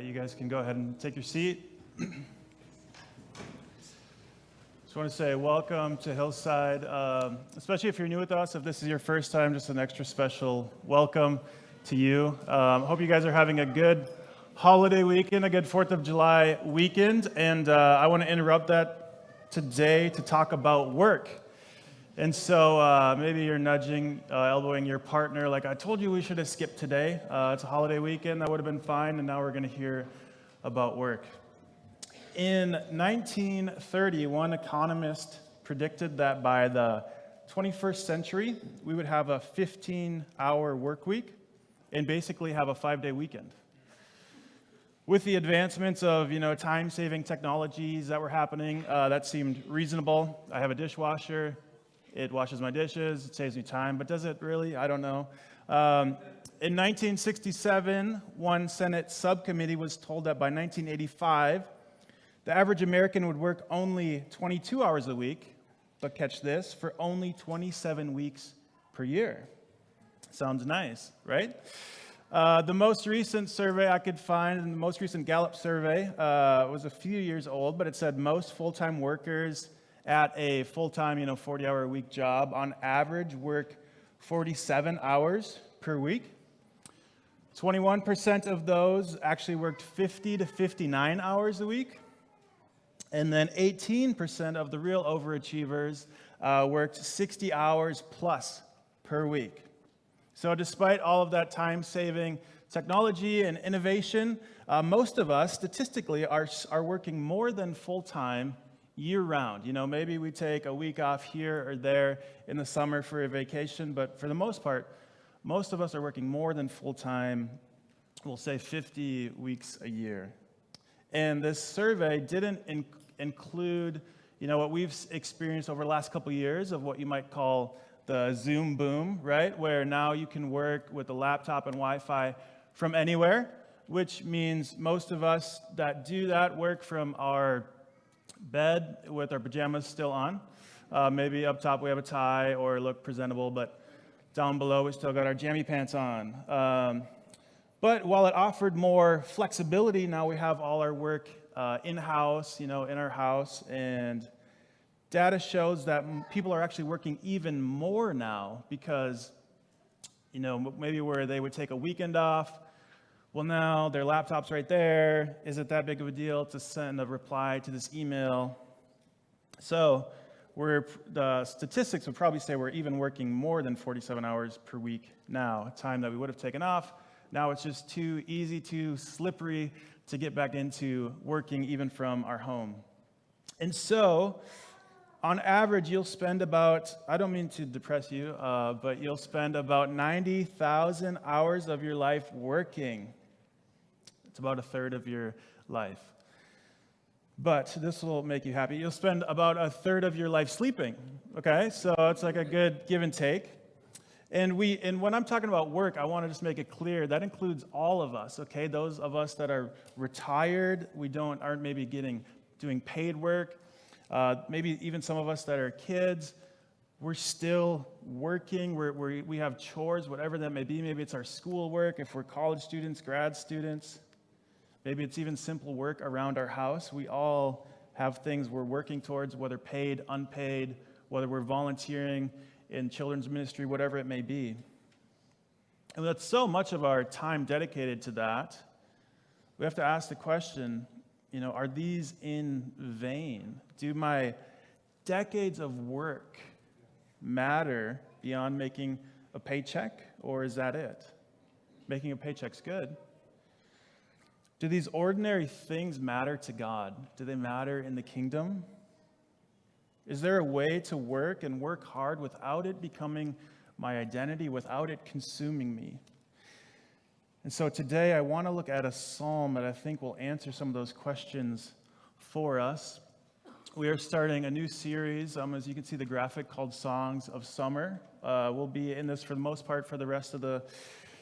you guys can go ahead and take your seat. Just want to say welcome to Hillside, especially if you're new with us. If this is your first time, just an extra special welcome to you. Hope you guys are having a good holiday weekend, a good 4th of July weekend, and I want to interrupt that today to talk about work. And so maybe you're nudging, elbowing your partner, like, I told you we should have skipped today. It's a holiday weekend, that would have been fine, and now we're going to hear about work. In 1930, one economist predicted that by the 21st century, we would have a 15-hour work week and basically have a 5-day weekend. With the advancements of, time-saving technologies that were happening, that seemed reasonable. I have a dishwasher. It washes my dishes, it saves me time, but does it really? I don't know. In 1967, one Senate subcommittee was told that by 1985, the average American would work only 22 hours a week, but catch this, for only 27 weeks per year. Sounds nice, right? The most recent survey I could find, and the most recent Gallup survey, was a few years old, but it said most full-time workers at a full-time, 40-hour-a-week job, on average, work 47 hours per week. 21% of those actually worked 50 to 59 hours a week. And then 18% of the real overachievers worked 60 hours plus per week. So despite all of that time-saving technology and innovation, most of us, statistically, are working more than full-time year-round. Maybe we take a week off here or there in the summer for a vacation, but for the most part, most of us are working more than full-time, we'll say 50 weeks a year. And this survey didn't include, what we've experienced over the last couple of years of what you might call the Zoom boom, right? Where now you can work with a laptop and Wi-Fi from anywhere, which means most of us that do that work from our bed with our pajamas still on. Maybe up top we have a tie or look presentable, but down below we still got our jammy pants on. But while it offered more flexibility, now we have all our work in-house, in our house, and data shows that people are actually working even more now because, maybe where they would take a weekend off, well, now their laptop's right there. Is it that big of a deal to send a reply to this email? So the statistics would probably say we're even working more than 47 hours per week now, time that we would have taken off. Now it's just too easy, too slippery to get back into working even from our home. And so, on average, you'll spend about, I don't mean to depress you, but you'll spend about 90,000 hours of your life working. It's about a third of your life. But this will make you happy. You'll spend about a third of your life sleeping, okay? So it's like a good give and take. And when I'm talking about work, I want to just make it clear that includes all of us, okay? Those of us that are retired, aren't maybe doing paid work. Maybe even some of us that are kids, we're still working, we have chores, whatever that may be. Maybe it's our school work, if we're college students, grad students. Maybe it's even simple work around our house. We all have things we're working towards, whether paid, unpaid, whether we're volunteering in children's ministry, whatever it may be. And that's so much of our time dedicated to that. We have to ask the question, are these in vain? Do my decades of work matter beyond making a paycheck, or is that it? Making a paycheck's good. Do these ordinary things matter to God? Do they matter in the kingdom? Is there a way to work and work hard without it becoming my identity, without it consuming me? And so today I want to look at a psalm that I think will answer some of those questions for us. We are starting a new series, as you can see the graphic, called Songs of Summer. We'll be in this for the most part for the rest of the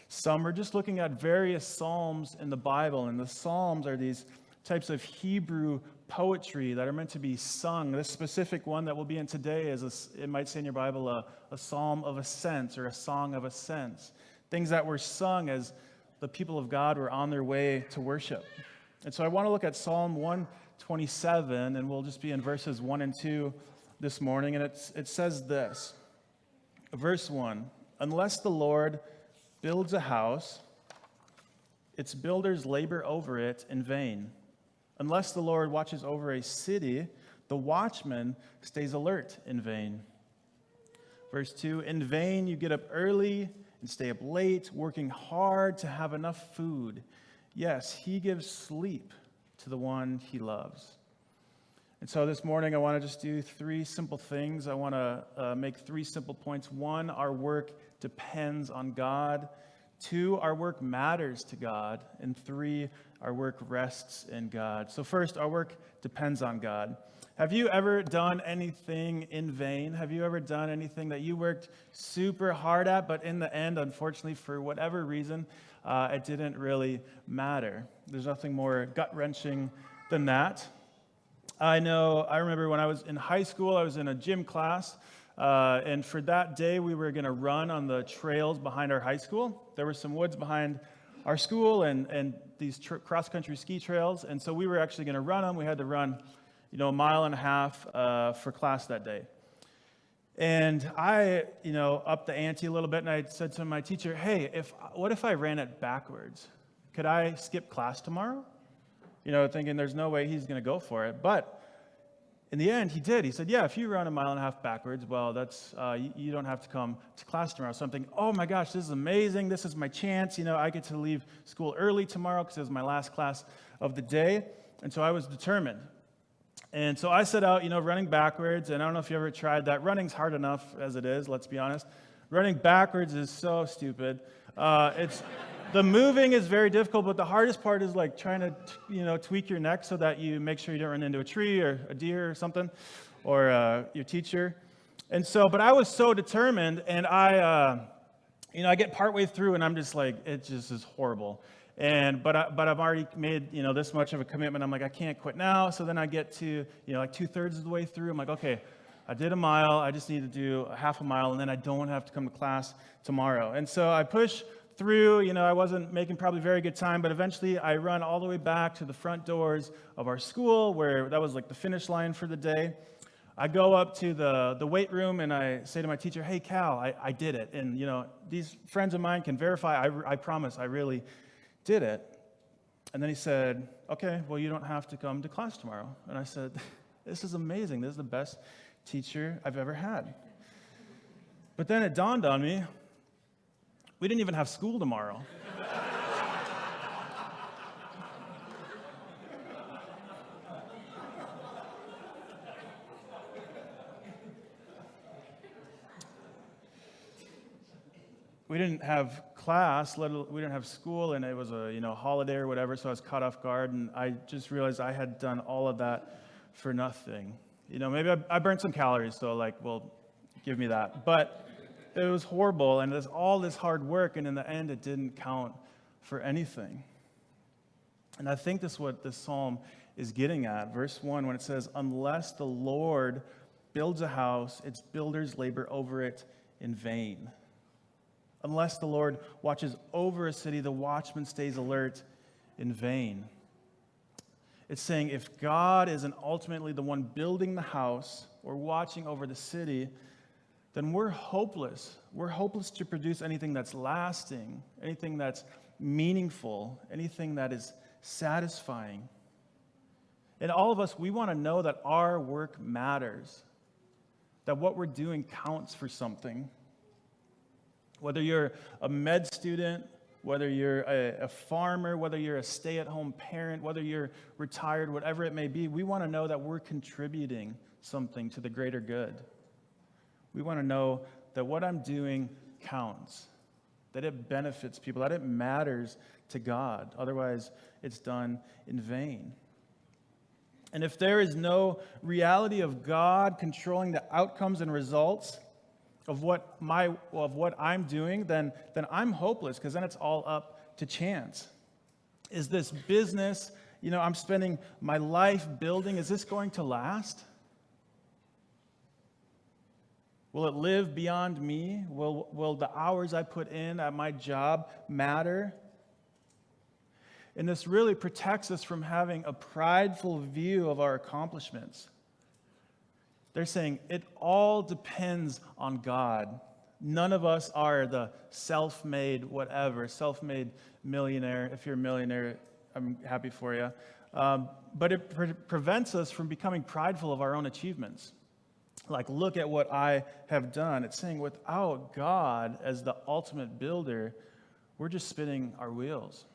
summer, just looking at various psalms in the Bible. And the psalms are these types of Hebrew poetry that are meant to be sung. This specific one that we'll be in today is, it might say in your Bible, a psalm of ascent or a song of ascent. Things that were sung as the people of God were on their way to worship. And so I want to look at Psalm 127, and we'll just be in verses 1 and 2 this morning. And it says this, verse 1, unless the Lord builds a house, its builders labor over it in vain. Unless the Lord watches over a city, the watchman stays alert in vain. Verse 2, in vain you get up early and stay up late, working hard to have enough food. Yes, he gives sleep to the one he loves. And so this morning I want to just do three simple things. I want to make three simple points. One, our work depends on God. Two, our work matters to God. And three, our work rests in God. So first, our work depends on God. Have you ever done anything in vain? Have you ever done anything that you worked super hard at, but in the end, unfortunately, for whatever reason, it didn't really matter? There's nothing more gut-wrenching than that. I remember when I was in high school, I was in a gym class, and for that day, we were going to run on the trails behind our high school. There were some woods behind our school and these cross-country ski trails, and so we were actually going to run them. We had to run, a mile and a half for class that day. And I, upped the ante a little bit, and I said to my teacher, hey, what if I ran it backwards? Could I skip class tomorrow? Thinking there's no way he's going to go for it. But in the end, he did. He said, yeah, if you run a mile and a half backwards, well, that's you don't have to come to class tomorrow. So I'm thinking, oh my gosh, this is amazing. This is my chance. I get to leave school early tomorrow because it was my last class of the day. And so I was determined. And so I set out, running backwards. And I don't know if you ever tried that. Running's hard enough as it is, let's be honest. Running backwards is so stupid. The moving is very difficult, but the hardest part is like trying to, tweak your neck so that you make sure you don't run into a tree or a deer or something, or your teacher. And so, but I was so determined, and I get partway through, and I'm just like, it just is horrible. But I've already made, this much of a commitment. I'm like, I can't quit now. So then I get to, like 2/3 of the way through. I'm like, okay, I did a mile. I just need to do a half a mile, and then I don't have to come to class tomorrow. And so I push through, I wasn't making probably very good time, but eventually I run all the way back to the front doors of our school, where that was like the finish line for the day. I go up to the weight room, and I say to my teacher, hey, Cal, I did it. And, these friends of mine can verify, I promise, I really did it. And then he said, okay, well, you don't have to come to class tomorrow. And I said, this is amazing. This is the best teacher I've ever had. But then it dawned on me, we didn't even have school tomorrow. We didn't have class, we didn't have school, and it was a holiday or whatever, so I was caught off guard, and I just realized I had done all of that for nothing. Maybe I burned some calories, so give me that. But it was horrible, and there's all this hard work, and in the end, it didn't count for anything. And I think this is what this psalm is getting at. Verse 1, when it says, unless the Lord builds a house, its builders labor over it in vain. Unless the Lord watches over a city, the watchman stays alert in vain. It's saying if God isn't ultimately the one building the house or watching over the city, then we're hopeless. We're hopeless to produce anything that's lasting, anything that's meaningful, anything that is satisfying. And all of us, we want to know that our work matters, that what we're doing counts for something. Whether you're a med student, whether you're a farmer, whether you're a stay-at-home parent, whether you're retired, whatever it may be, we want to know that we're contributing something to the greater good. We want to know that what I'm doing counts, that it benefits people, that it matters to God. Otherwise, it's done in vain. And if there is no reality of God controlling the outcomes and results of what I'm doing, then I'm hopeless, because then it's all up to chance. Is this business, I'm spending my life building, is this going to last? Will it live beyond me? Will the hours I put in at my job matter? And this really protects us from having a prideful view of our accomplishments. They're saying it all depends on God. None of us are the self-made whatever, self-made millionaire. If you're a millionaire, I'm happy for you. But it prevents us from becoming prideful of our own achievements. Like, look at what I have done. It's saying without God as the ultimate builder, we're just spinning our wheels.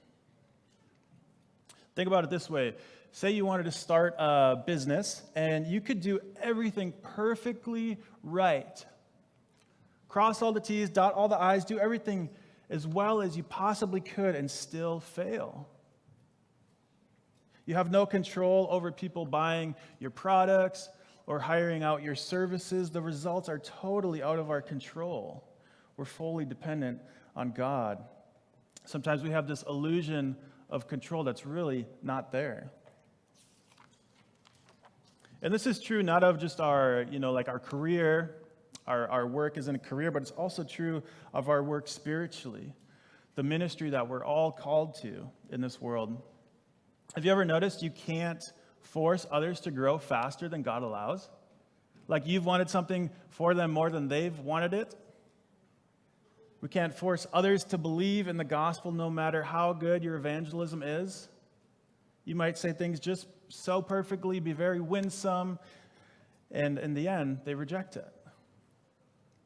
Think about it this way. Say you wanted to start a business and you could do everything perfectly right. Cross all the T's, dot all the I's, do everything as well as you possibly could and still fail. You have no control over people buying your products or hiring out your services. The results are totally out of our control. We're fully dependent on God. Sometimes we have this illusion of control that's really not there. And this is true not of just our, like our career, our work is in a career, but it's also true of our work spiritually, the ministry that we're all called to in this world. Have you ever noticed you can't force others to grow faster than God allows? Like you've wanted something for them more than they've wanted it? We can't force others to believe in the gospel no matter how good your evangelism is. You might say things just so perfectly, be very winsome, and in the end, they reject it.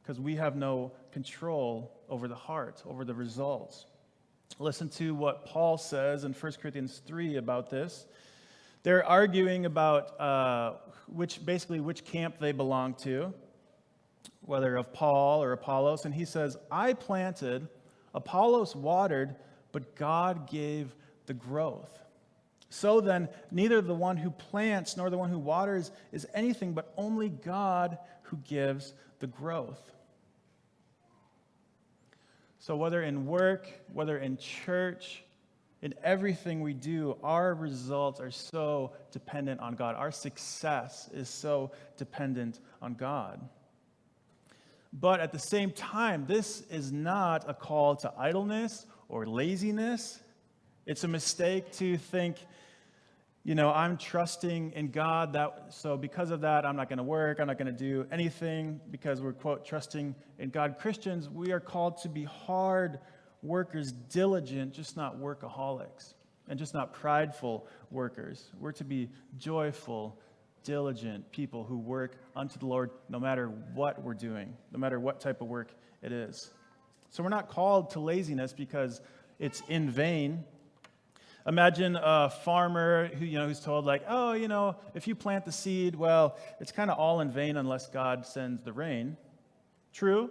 Because we have no control over the heart, over the results. Listen to what Paul says in 1 Corinthians 3 about this. They're arguing about which camp they belong to, whether of Paul or Apollos, and he says, I planted, Apollos watered, but God gave the growth. So then, neither the one who plants nor the one who waters is anything, but only God who gives the growth. So whether in work, whether in church, in everything we do, our results are so dependent on God. Our success is so dependent on God. But at the same time, this is not a call to idleness or laziness. It's a mistake to think, I'm trusting in God, so because of that, I'm not going to work, I'm not going to do anything because we're, quote, trusting in God. Christians, we are called to be hard workers, diligent, just not workaholics, and just not prideful workers. We're to be joyful, diligent people who work unto the Lord no matter what we're doing, no matter what type of work it is. So we're not called to laziness because it's in vain. Imagine a farmer who's told if you plant the seed, well, it's kind of all in vain unless God sends the rain. True,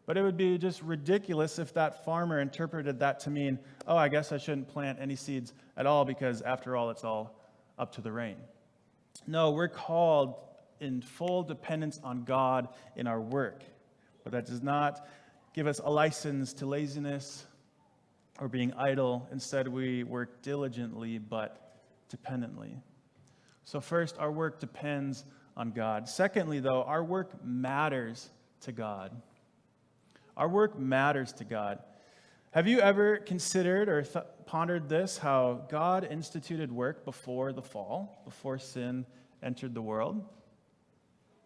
but it would be just ridiculous if that farmer interpreted that to mean, I guess I shouldn't plant any seeds at all because after all, it's all up to the rain. No, we're called in full dependence on God in our work, but that does not give us a license to laziness or being idle. Instead, we work diligently but dependently. So first, our work depends on God. Secondly, though, our work matters to God. Our work matters to God. Have you ever considered or pondered this, how God instituted work before the fall, before sin entered the world?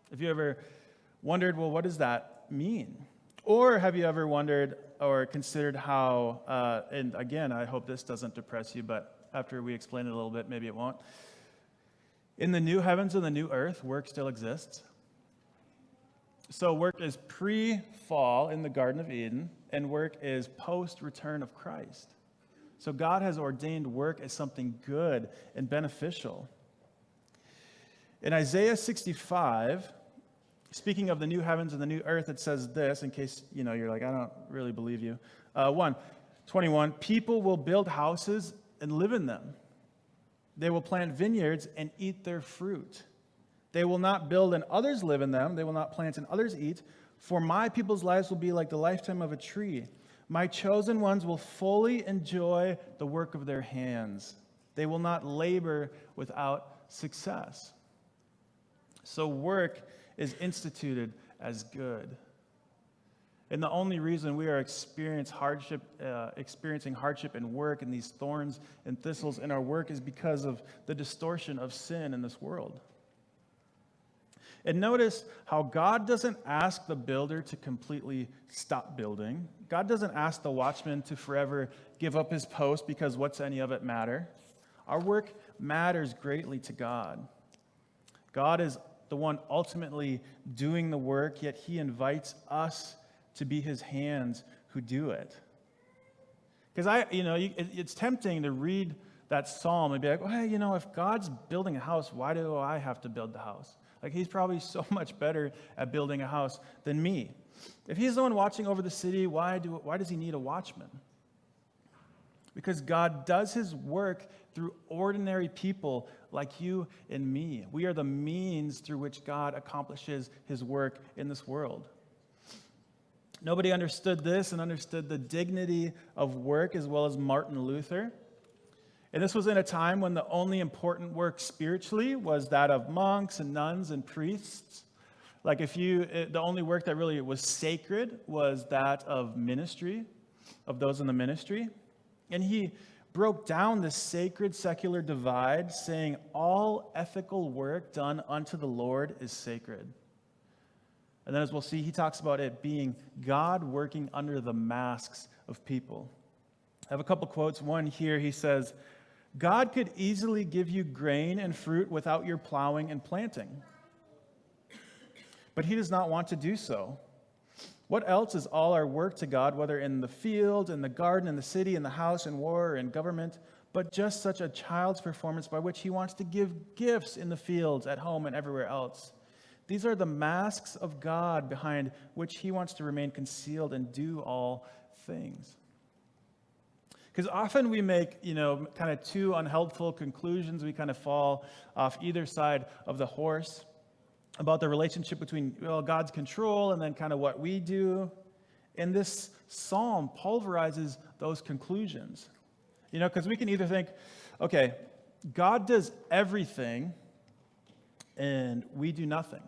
Have you ever wondered, well, what does that mean? Or have you ever wondered or considered how, and again, I hope this doesn't depress you, but after we explain it a little bit, maybe it won't. In the new heavens and the new earth, work still exists. So work is pre-fall in the Garden of Eden, and work is post-return of Christ. So God has ordained work as something good and beneficial. In Isaiah 65, speaking of the new heavens and the new earth, it says this, in case you're like, I don't really believe you. 21, people will build houses and live in them. They will plant vineyards and eat their fruit. They will not build and others live in them. They will not plant and others eat. For my people's lives will be like the lifetime of a tree. My chosen ones will fully enjoy the work of their hands. They will not labor without success. So work is instituted as good. And the only reason we are experiencing hardship in work and these thorns and thistles in our work is because of the distortion of sin in this world. And notice how God doesn't ask the builder to completely stop building. God doesn't ask the watchman to forever give up his post because what's any of it matter? Our work matters greatly to God. God is the one ultimately doing the work, yet he invites us to be his hands who do it. Because it's tempting to read that psalm and be like, well, hey, if God's building a house, why do I have to build the house? Like, he's probably so much better at building a house than me. If he's the one watching over the city, why does he need a watchman? Because God does his work through ordinary people like you and me. We are the means through which God accomplishes his work in this world. Nobody understood this and understood the dignity of work as well as Martin Luther. And this was in a time when the only important work spiritually was that of monks and nuns and priests. Like the only work that really was sacred was that of ministry, of those in the ministry. And he broke down this sacred secular divide, saying all ethical work done unto the Lord is sacred. And then as we'll see, he talks about it being God working under the masks of people. I have a couple quotes. One here, he says, God could easily give you grain and fruit without your plowing and planting. But he does not want to do so. What else is all our work to God, whether in the field, in the garden, in the city, in the house, in war, or in government, but just such a child's performance by which he wants to give gifts in the fields, at home, and everywhere else? These are the masks of God behind which he wants to remain concealed and do all things. Because often we make, kind of two unhelpful conclusions. We kind of fall off either side of the horse about the relationship between, God's control and then kind of what we do. And this psalm pulverizes those conclusions. Because we can either think, okay, God does everything and we do nothing.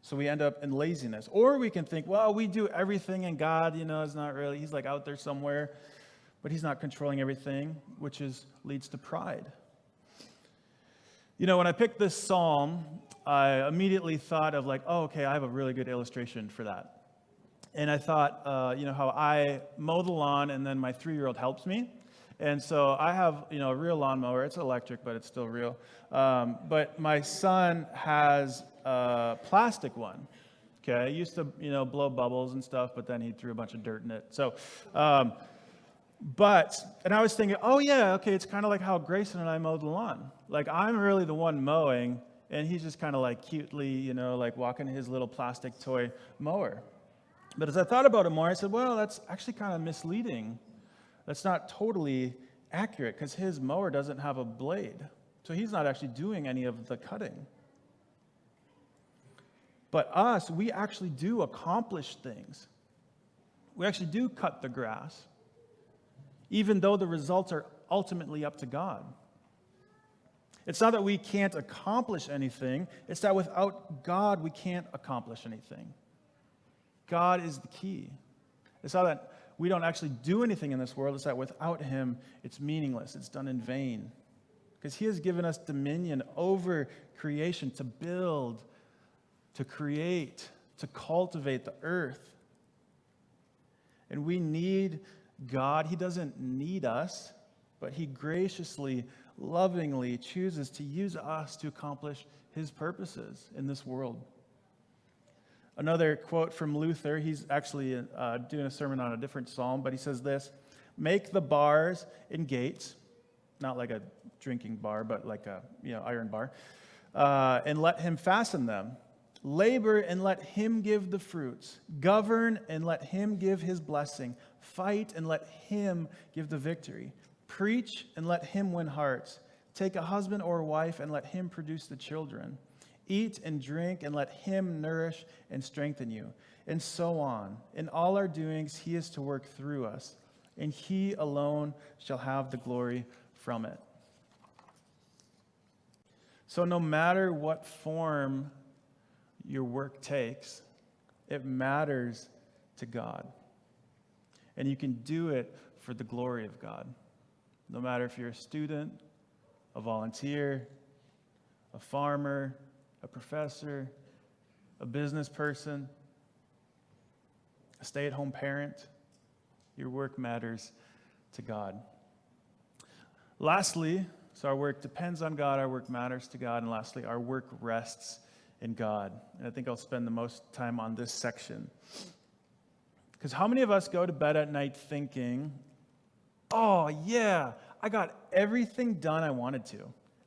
So we end up in laziness. Or we can think, well, we do everything and God, is not really, he's like out there somewhere, but he's not controlling everything, which leads to pride. When I picked this psalm, I immediately thought of like, I have a really good illustration for that. And I thought, how I mow the lawn and then my 3-year-old helps me. And so I have, a real lawnmower. It's electric, but it's still real. But my son has a plastic one. Okay, he used to, blow bubbles and stuff, but then he threw a bunch of dirt in it. So, and I was thinking, it's kind of like how Grayson and I mowed the lawn. Like, I'm really the one mowing, and he's just kind of like cutely, like walking his little plastic toy mower. But as I thought about it more, I said, well, that's actually kind of misleading. That's not totally accurate because his mower doesn't have a blade. So he's not actually doing any of the cutting. But us, we actually do accomplish things. We actually do cut the grass, even though the results are ultimately up to God. It's not that we can't accomplish anything. It's that without God, we can't accomplish anything. God is the key. It's not that we don't actually do anything in this world. It's that without him, it's meaningless. It's done in vain. Because he has given us dominion over creation to build, to create, to cultivate the earth. And we need God. He doesn't need us, but he graciously, lovingly chooses to use us to accomplish his purposes in this world. Another quote from Luther, he's actually doing a sermon on a different psalm, but he says this: make the bars and gates, not like a drinking bar, but like a iron bar, and let him fasten them. Labor and let him give the fruits. Govern and let him give his blessing. Fight and let him give the victory. Preach and let him win hearts. Take a husband or a wife and let him produce the children. Eat and drink and let him nourish and strengthen you. And so on. In all our doings, he is to work through us, and he alone shall have the glory from it. So no matter what form your work takes, it matters to God. And you can do it for the glory of God. No matter if you're a student, a volunteer, a farmer, a professor, a business person, a stay-at-home parent, your work matters to God. Lastly, so our work depends on God, our work matters to God, and lastly, our work rests in God. And I think I'll spend the most time on this section. Because how many of us go to bed at night thinking, oh yeah, I got everything done I wanted to.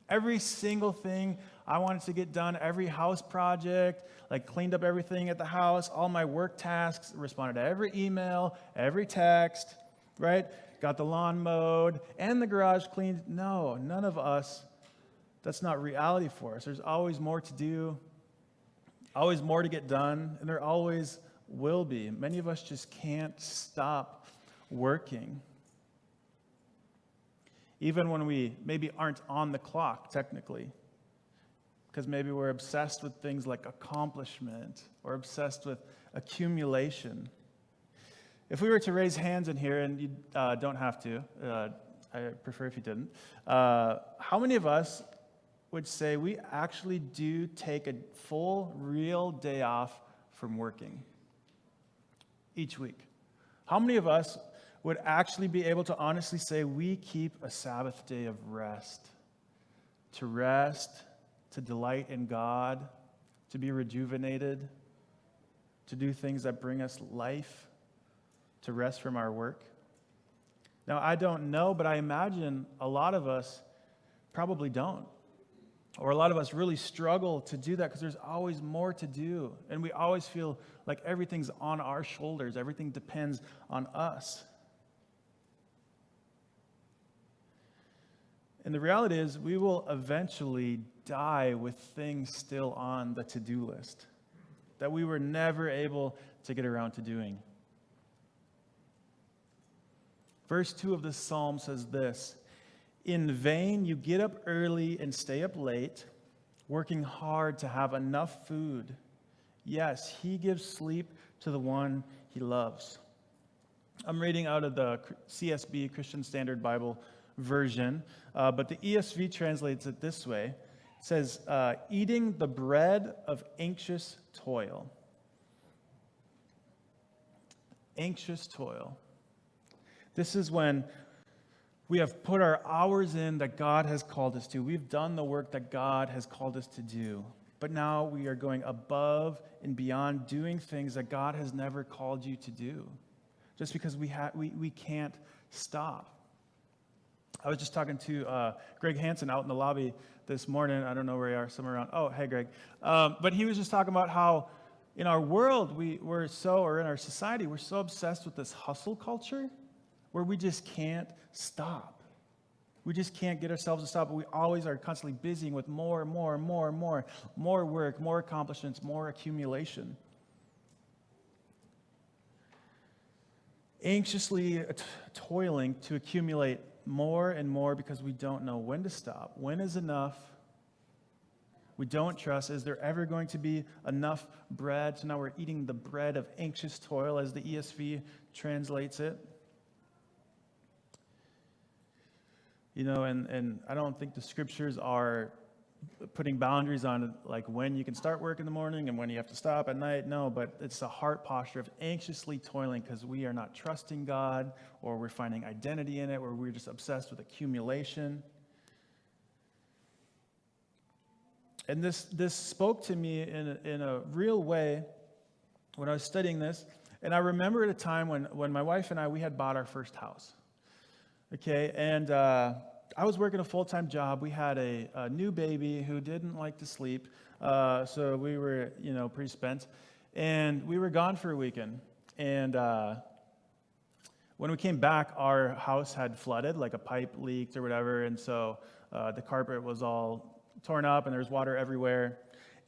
Every single thing I wanted to get done, every house project, like cleaned up everything at the house, all my work tasks, responded to every email, every text, right? Got the lawn mowed and the garage cleaned. No, none of us, that's not reality for us. There's always more to do, always more to get done, and there always will be. Many of us just can't stop working. Even when we maybe aren't on the clock, technically, because maybe we're obsessed with things like accomplishment or obsessed with accumulation. If we were to raise hands in here, and you don't have to, I prefer if you didn't, how many of us would say we actually do take a full, real day off from working each week? How many of us would actually be able to honestly say we keep a Sabbath day of rest, to delight in God, to be rejuvenated, to do things that bring us life, to rest from our work? Now, I don't know, but I imagine a lot of us probably don't. Or a lot of us really struggle to do that because there's always more to do. And we always feel like everything's on our shoulders. Everything depends on us. And the reality is, we will eventually die with things still on the to-do list that we were never able to get around to doing. Verse 2 of this psalm says this: "In vain you get up early and stay up late, working hard to have enough food. Yes, he gives sleep to the one he loves." I'm reading out of the CSB, Christian Standard Bible version, but the ESV translates it this way. It says, eating the bread of anxious toil. Anxious toil. This is when we have put our hours in that God has called us to. We've done the work that God has called us to do. But now we are going above and beyond, doing things that God has never called you to do, just because we can't stop. I was just talking to Greg Hansen out in the lobby this morning. I don't know where you are, somewhere around. Oh, hey, Greg. But he was just talking about how in our world, or in our society, we're so obsessed with this hustle culture where we just can't stop. We just can't get ourselves to stop. We always are constantly busy with more work, more accomplishments, more accumulation. Anxiously toiling to accumulate more and more because we don't know when to stop. When is enough? We don't trust. Is there ever going to be enough bread? So now we're eating the bread of anxious toil, as the ESV translates it. You know, and I don't think the scriptures are putting boundaries on like when you can start work in the morning and when you have to stop at night. No, but it's a heart posture of anxiously toiling because we are not trusting God, or we're finding identity in it, or we're just obsessed with accumulation. And this spoke to me in a real way when I was studying this. And I remember at a time when my wife and we had bought our first house. Okay, and I was working a full-time job. We had a new baby who didn't like to sleep, so we were, pretty spent. And we were gone for a weekend. And when we came back, our house had flooded, like a pipe leaked or whatever, and so the carpet was all torn up, and there was water everywhere.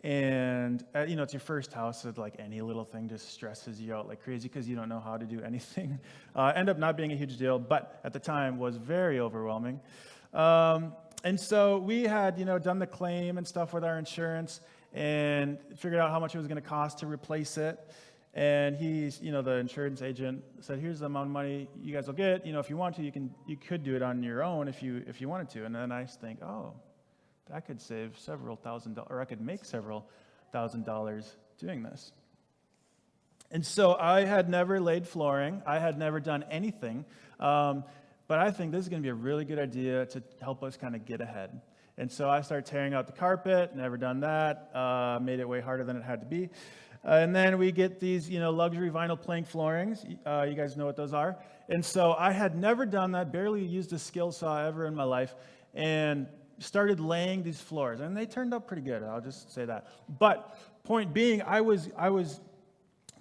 And, it's your first house, so like any little thing just stresses you out like crazy because you don't know how to do anything. End up not being a huge deal, but at the time was very overwhelming. And so we had, done the claim and stuff with our insurance and figured out how much it was going to cost to replace it. And he's, the insurance agent said, here's the amount of money you guys will get. If you want to, you could do it on your own if you wanted to. And then I think, oh, that could save several $1,000s, or I could make several $1,000s doing this. And so I had never laid flooring. I had never done anything. But I think this is going to be a really good idea to help us kind of get ahead. And so I started tearing out the carpet, never done that, made it way harder than it had to be. And then we get these, luxury vinyl plank floorings. You guys know what those are. And so I had never done that, barely used a skill saw ever in my life, and started laying these floors. And they turned out pretty good, I'll just say that. But point being, I was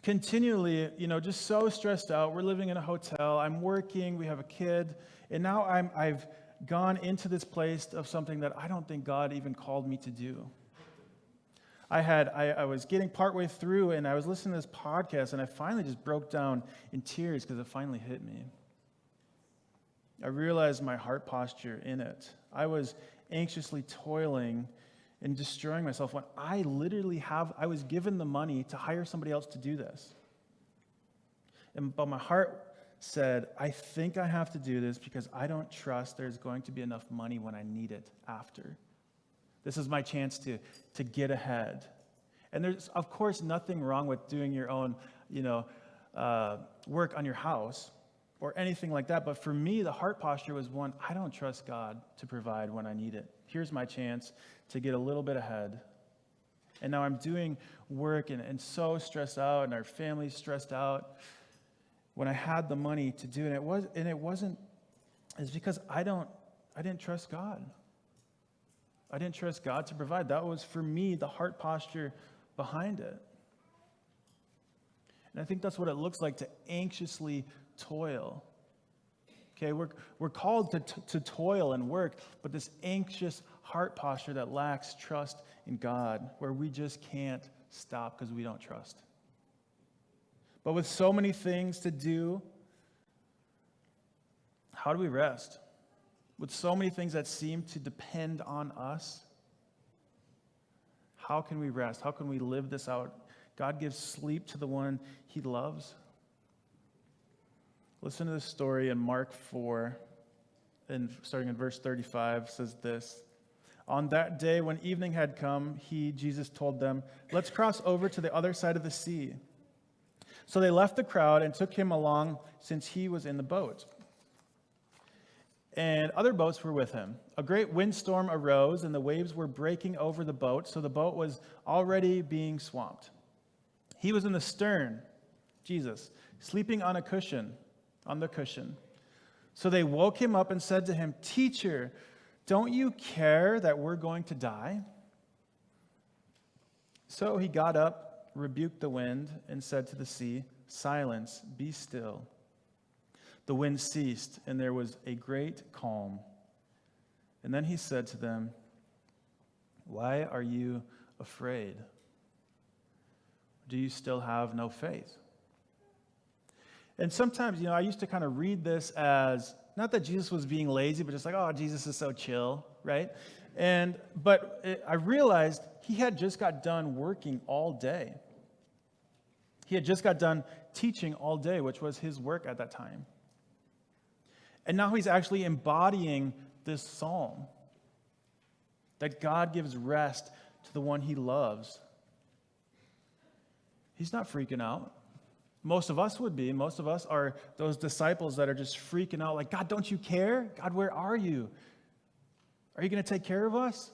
continually, just so stressed out. We're living in a hotel. I'm working. We have a kid. And now I've gone into this place of something that I don't think God even called me to do. I was getting partway through, and I was listening to this podcast, and I finally just broke down in tears because it finally hit me. I realized my heart posture in it. I was anxiously toiling and destroying myself when I was given the money to hire somebody else to do this. But my heart said, I think I have to do this because I don't trust there's going to be enough money when I need it after. This is my chance to get ahead. And there's, of course, nothing wrong with doing your own, work on your house or anything like that. But for me, the heart posture was one, I don't trust God to provide when I need it. Here's my chance to get a little bit ahead. And now I'm doing work and so stressed out, and our family's stressed out. When I had the money to do it, it's because I didn't trust God. I didn't trust God to provide. That was, for me, the heart posture behind it. And I think that's what it looks like to anxiously toil. Okay, we're called to toil and work, but this anxious heart posture that lacks trust in God, where we just can't stop because we don't trust. But with so many things to do, how do we rest? With so many things that seem to depend on us, how can we rest? How can we live this out? God gives sleep to the one he loves. Listen to this story in Mark 4, and starting in verse 35, says this. On that day when evening had come, Jesus told them, let's cross over to the other side of the sea. So they left the crowd and took him along since he was in the boat. And other boats were with him. A great windstorm arose, and the waves were breaking over the boat, so the boat was already being swamped. He was in the stern, Jesus, sleeping on the cushion. So they woke him up and said to him, Teacher, don't you care that we're going to die? So he got up, rebuked the wind, and said to the sea, Silence, be still. The wind ceased, and there was a great calm. And then he said to them, Why are you afraid? Do you still have no faith? And sometimes, I used to kind of read this as, not that Jesus was being lazy, but just like, oh, Jesus is so chill, right? But I realized he had just got done working all day. He had just got done teaching all day, which was his work at that time. And now he's actually embodying this psalm, that God gives rest to the one he loves. He's not freaking out. Most of us would be. Most of us are those disciples that are just freaking out like, God, don't you care? God, where are you? Are you going to take care of us?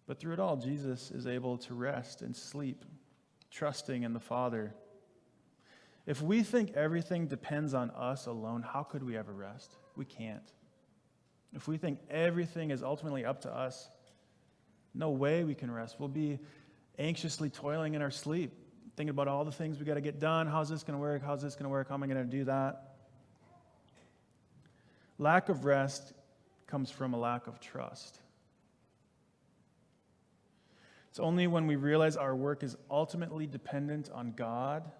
But through it all, Jesus is able to rest and sleep, trusting in the Father. If we think everything depends on us alone, how could we ever rest? We can't. If we think everything is ultimately up to us, no way we can rest. We'll be anxiously toiling in our sleep, thinking about all the things we got to get done. How's this going to work? How's this going to work? How am I going to do that? Lack of rest comes from a lack of trust. It's only when we realize our work is ultimately dependent on God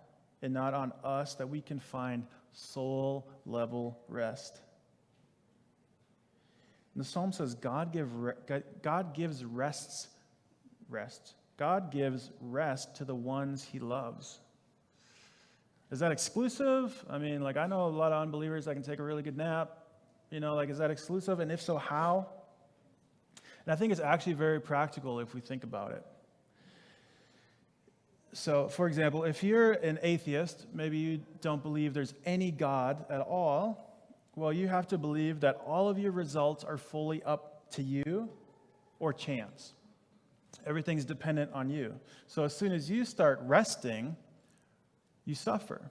and not on us that we can find soul-level rest. And the psalm says God gives rest God gives rest to the ones he loves. Is that exclusive? I mean, I know a lot of unbelievers that can take a really good nap. Is that exclusive? And if so, how? And I think it's actually very practical if we think about it. So, for example, if you're an atheist, maybe you don't believe there's any God at all, well, you have to believe that all of your results are fully up to you or chance. Everything's dependent on you. So as soon as you start resting, you suffer.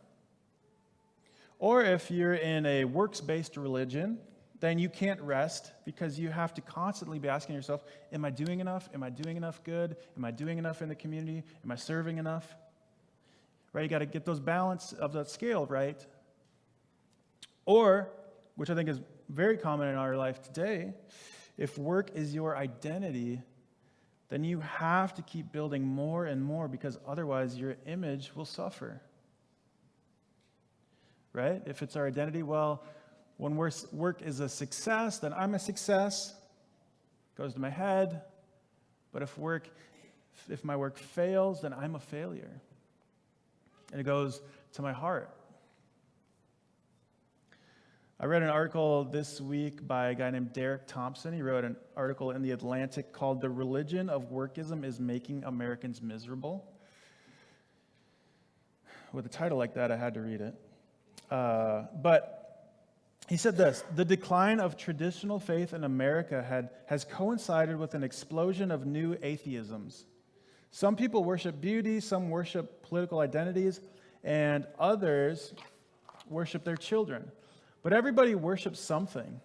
Or if you're in a works-based religion, then you can't rest because you have to constantly be asking yourself, am I doing enough? Am I doing enough good? Am I doing enough in the community? Am I serving enough? Right? You got to get those balance of that scale right. Or, which I think is very common in our life today, if work is your identity, then you have to keep building more and more because otherwise your image will suffer. Right? If it's our identity, well, when work is a success, then I'm a success. It goes to my head. But if my work fails, then I'm a failure. And it goes to my heart. I read an article this week by a guy named Derek Thompson. He wrote an article in The Atlantic called "The Religion of Workism is Making Americans Miserable." With a title like that, I had to read it. But he said this: the decline of traditional faith in America has coincided with an explosion of new atheisms. Some people worship beauty, some worship political identities, and others worship their children. But everybody worships something,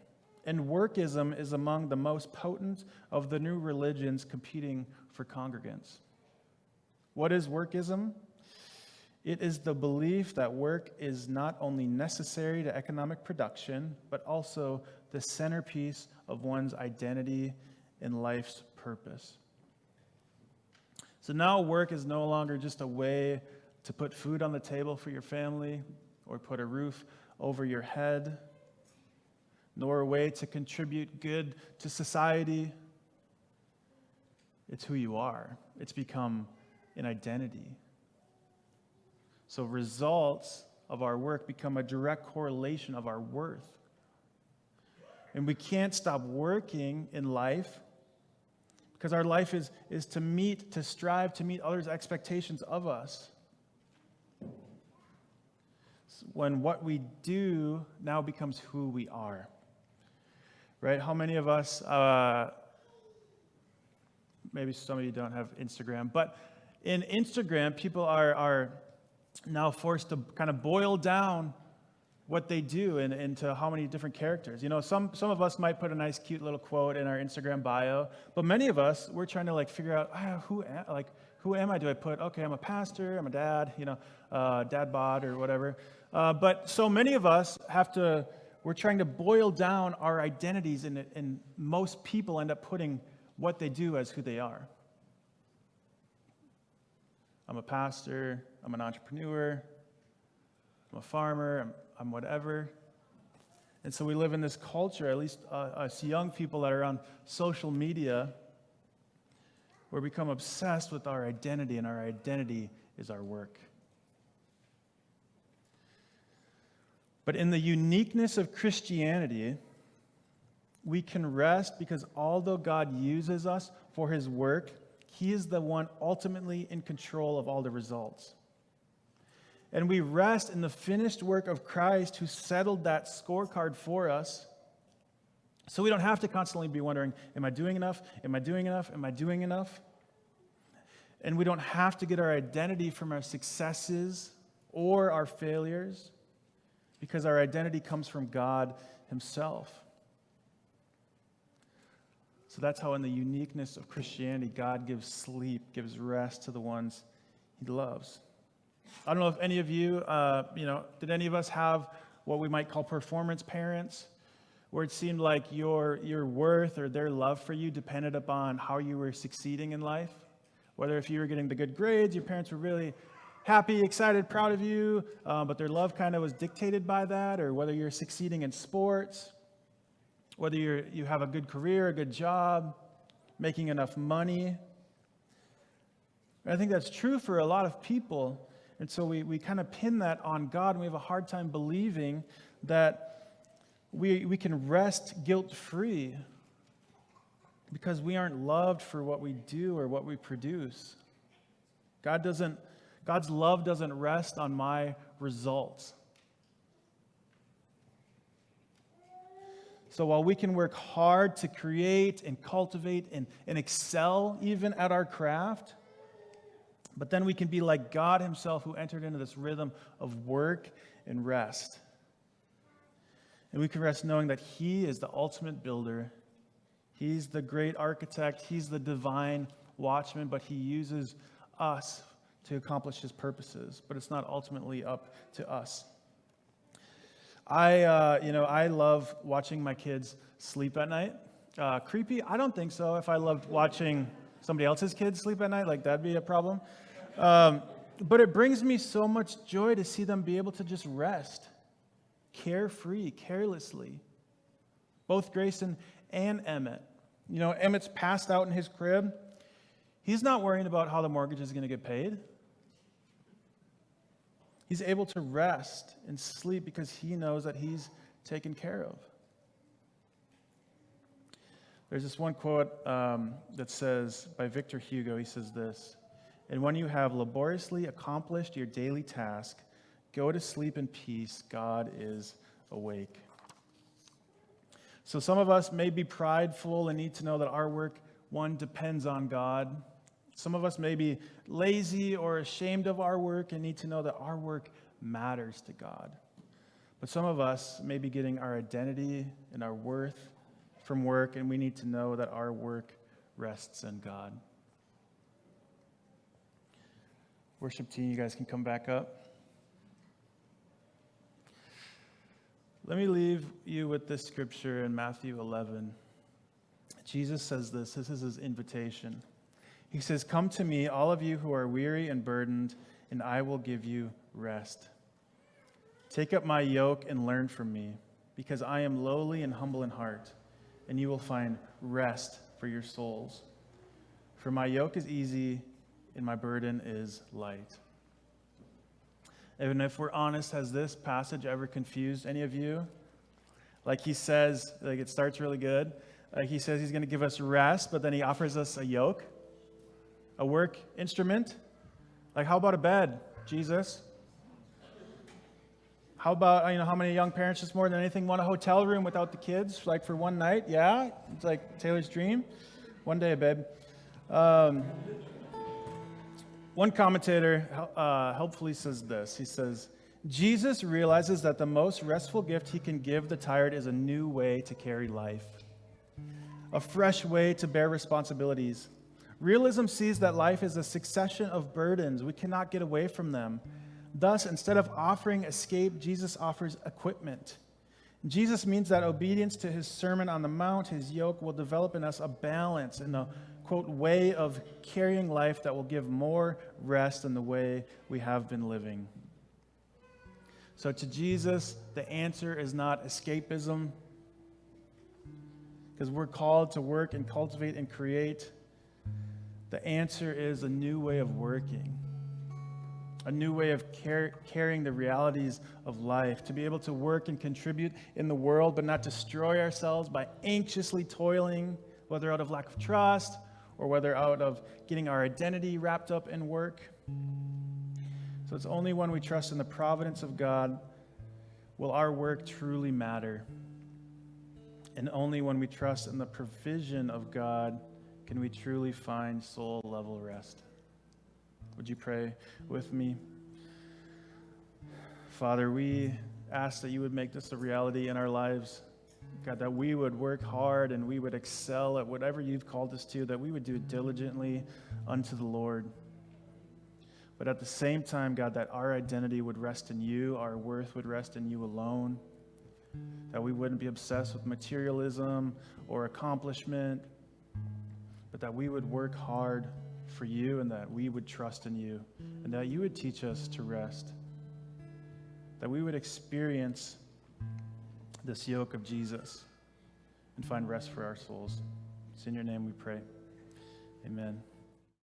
and workism is among the most potent of the new religions competing for congregants. What is workism? It is the belief that work is not only necessary to economic production, but also the centerpiece of one's identity and life's purpose. So now work is no longer just a way to put food on the table for your family or put a roof over your head, nor a way to contribute good to society. It's who you are. It's become an identity. So results of our work become a direct correlation of our worth. And we can't stop working in life because our life is to strive to meet others' expectations of us. When what we do now becomes who we are. Right? How many of us, maybe some of you don't have Instagram, but in Instagram, people are now forced to kind of boil down what they do into how many different characters. Some of us might put a nice, cute little quote in our Instagram bio, but many of us, we're trying to figure out, who am I? Do I put, okay, I'm a pastor, I'm a dad, dad bod or whatever. But so many of us we're trying to boil down our identities, and most people end up putting what they do as who they are. I'm a pastor, I'm an entrepreneur, I'm a farmer, I'm whatever. And so we live in this culture, at least us young people that are on social media, where we become obsessed with our identity, and our identity is our work. But in the uniqueness of Christianity, we can rest because although God uses us for his work, he is the one ultimately in control of all the results. And we rest in the finished work of Christ who settled that scorecard for us. So we don't have to constantly be wondering, am I doing enough? Am I doing enough? Am I doing enough? And we don't have to get our identity from our successes or our failures, because our identity comes from God himself. So that's how in the uniqueness of Christianity, God gives sleep, gives rest to the ones he loves. I don't know if any of you, did any of us have what we might call performance parents, where it seemed like your worth or their love for you depended upon how you were succeeding in life? Whether if you were getting the good grades, your parents were really happy, excited, proud of you, but their love kind of was dictated by that, or whether you're succeeding in sports, whether you have a good career, a good job, making enough money. And I think that's true for a lot of people. And so we kind of pin that on God, and we have a hard time believing that we can rest guilt-free because we aren't loved for what we do or what we produce. God's love doesn't rest on my results. So while we can work hard to create and cultivate and excel even at our craft, but then we can be like God himself, who entered into this rhythm of work and rest. And we can rest knowing that he is the ultimate builder. He's the great architect. He's the divine watchman, but he uses us to accomplish his purposes. But it's not ultimately up to us. I love watching my kids sleep at night. Creepy? I don't think so. If I loved watching somebody else's kids sleep at night, like that'd be a problem. But it brings me so much joy to see them be able to just rest, carefree, carelessly. Both Grayson and Emmett. Emmett's passed out in his crib. He's not worrying about how the mortgage is going to get paid. He's able to rest and sleep because he knows that he's taken care of. There's this one quote that says, by Victor Hugo, he says this: "And when you have laboriously accomplished your daily task, go to sleep in peace, God is awake." So some of us may be prideful and need to know that our work, one, depends on God. Some of us may be lazy or ashamed of our work and need to know that our work matters to God. But some of us may be getting our identity and our worth from work, and we need to know that our work rests in God. Worship team, you guys can come back up. Let me leave you with this scripture in Matthew 11. Jesus says this is his invitation. He says, "Come to me, all of you who are weary and burdened, and I will give you rest. Take up my yoke and learn from me, because I am lowly and humble in heart, and you will find rest for your souls. For my yoke is easy and my burden is light." And if we're honest, has this passage ever confused any of you? Like he says, it starts really good. He says he's going to give us rest, but then he offers us a yoke, a work instrument. Like, how about a bed, Jesus? How about, how many young parents just more than anything want a hotel room without the kids, like for one night? Yeah, it's like Taylor's dream. One day, babe. One commentator helpfully says this. He says, Jesus realizes that the most restful gift he can give the tired is a new way to carry life, a fresh way to bear responsibilities. Realism sees that life is a succession of burdens. We cannot get away from them. Thus, instead of offering escape, Jesus offers equipment. Jesus means that obedience to his Sermon on the Mount, his yoke, will develop in us a balance and a, quote, way of carrying life that will give more rest than the way we have been living. So to Jesus, the answer is not escapism, because we're called to work and cultivate and create. The answer is a new way of working, a new way of carrying the realities of life, to be able to work and contribute in the world, but not destroy ourselves by anxiously toiling, whether out of lack of trust or whether out of getting our identity wrapped up in work. So it's only when we trust in the providence of God will our work truly matter. And only when we trust in the provision of God can we truly find soul-level rest. Would you pray with me? Father, we ask that you would make this a reality in our lives. God, that we would work hard and we would excel at whatever you've called us to, that we would do it diligently unto the Lord. But at the same time, God, that our identity would rest in you, our worth would rest in you alone, that we wouldn't be obsessed with materialism or accomplishment, but that we would work hard for you and that we would trust in you and that you would teach us to rest, that we would experience this yoke of Jesus and find rest for our souls. It's in your name we pray. Amen.